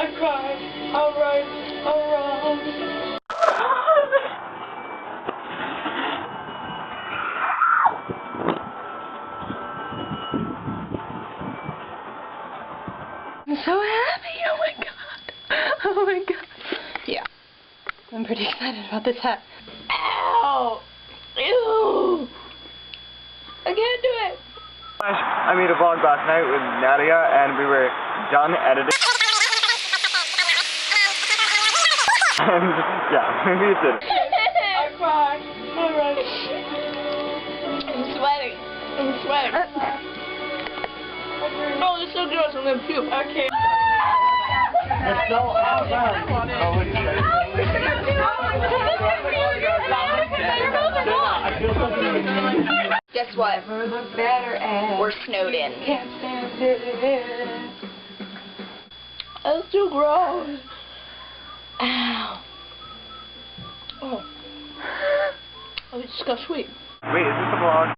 I cried. I'll right a wrong. I'm so happy. Oh my god. Oh my god. Yeah. I'm pretty excited about this hat. Ow! Ew! I can't do it! I made a vlog last night with Nadia and we were done editing. And yeah, maybe it's it. I cried. Alright. I'm sweating. I'm sweating. Oh, this is so gross. I'm gonna puke. Okay. It's so awesome. Guess what? We're snowed in. Can't stand it. That's too gross. Ow. Oh. Oh, it's got sweet. Wait, is this a vlog?